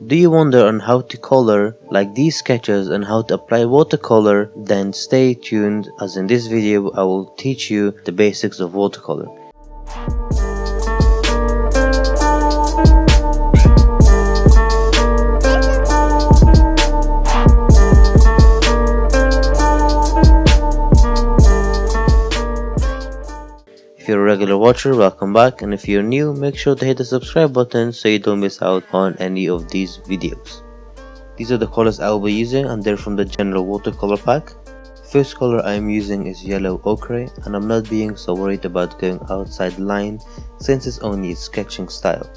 Do you wonder on how to color like these sketches and how to apply watercolor? Then stay tuned, as in this video I will teach you the basics of watercolor. If you're a regular watcher, welcome back, and if you're new, make sure to hit the subscribe button so you don't miss out on any of these videos. These are the colors I will be using, and they're from the general watercolor pack. First color I am using is yellow ochre, and I'm not being so worried about going outside the line since it's only a sketching style.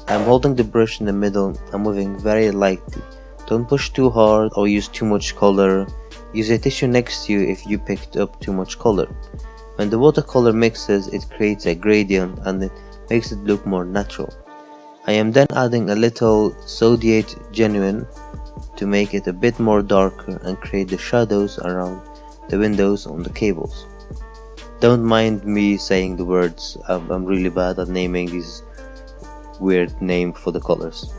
I'm holding the brush in the middle and moving very lightly. Don't push too hard or use too much color. Use a tissue next to you if you picked up too much color. When the watercolor mixes, it creates a gradient and it makes it look more natural. I am then adding a little Sodiate Genuine to make it a bit more darker and create the shadows around the windows on the cables. Don't mind me saying the words, I'm really bad at naming these weird names for the colors.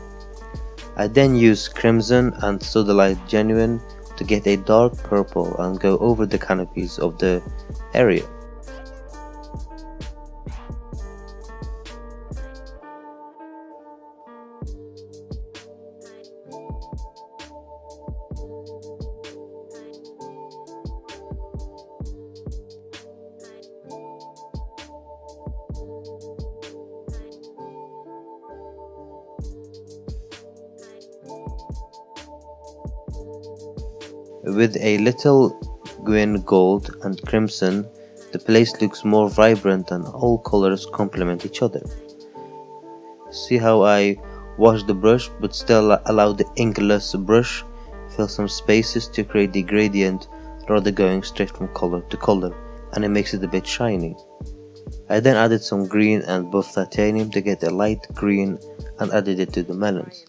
I then use Crimson and Sodalite Genuine to get a dark purple and go over the canopies of the area. With a little green, gold and crimson, the place looks more vibrant and all colors complement each other. See how I wash the brush but still allow the inkless brush fill some spaces to create the gradient rather going straight from color to color, and it makes it a bit shiny. I then added some green and buff titanium to get a light green and added it to the melons.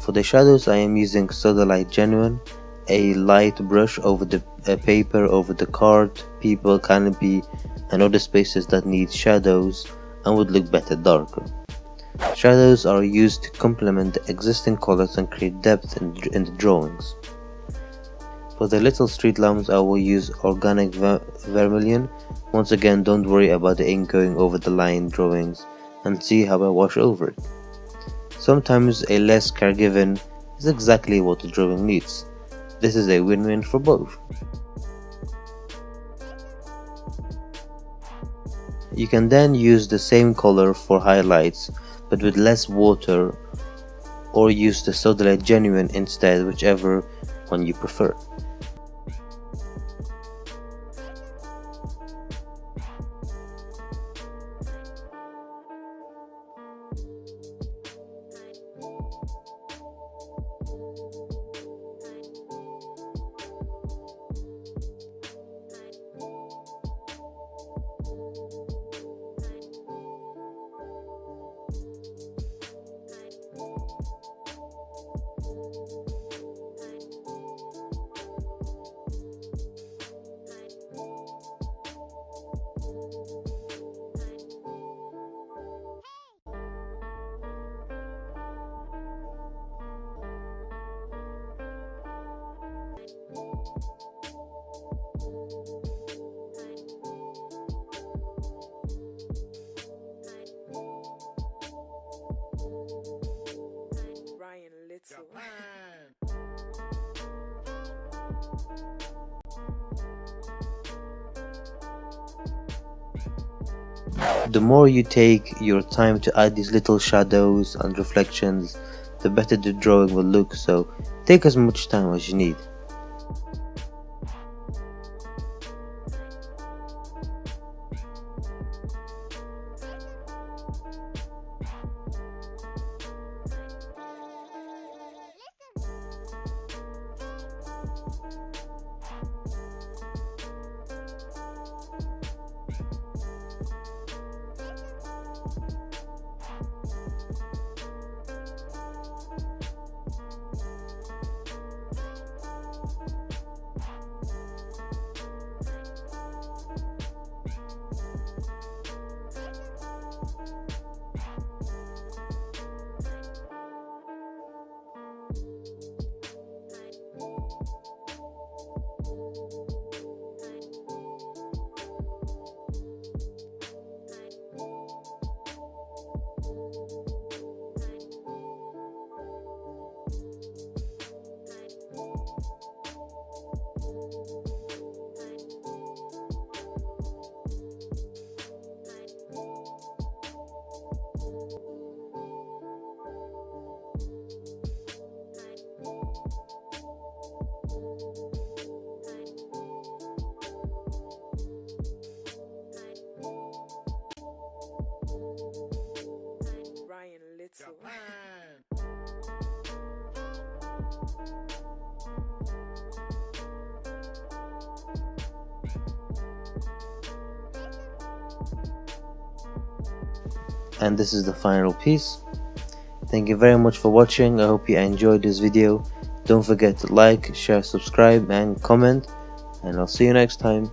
For the shadows I am using Sodalite Genuine, a light brush over the paper, over the card, people, canopy and other spaces that need shadows and would look better darker. Shadows are used to complement the existing colors and create depth in the drawings. For the little street lamps I will use organic vermilion. Once again, don't worry about the ink going over the line drawings and see how I wash over it. Sometimes a less care given is exactly what the drawing needs. This is a win-win for both. You can then use the same color for highlights but with less water, or use the Sodalite Genuine instead, whichever one you prefer. The more you take your time to add these little shadows and reflections, the better the drawing will look, so take as much time as you need. And this is the final piece. Thank you very much for watching. I hope you enjoyed this video. Don't forget to like, share, subscribe and comment, and I'll see you next time.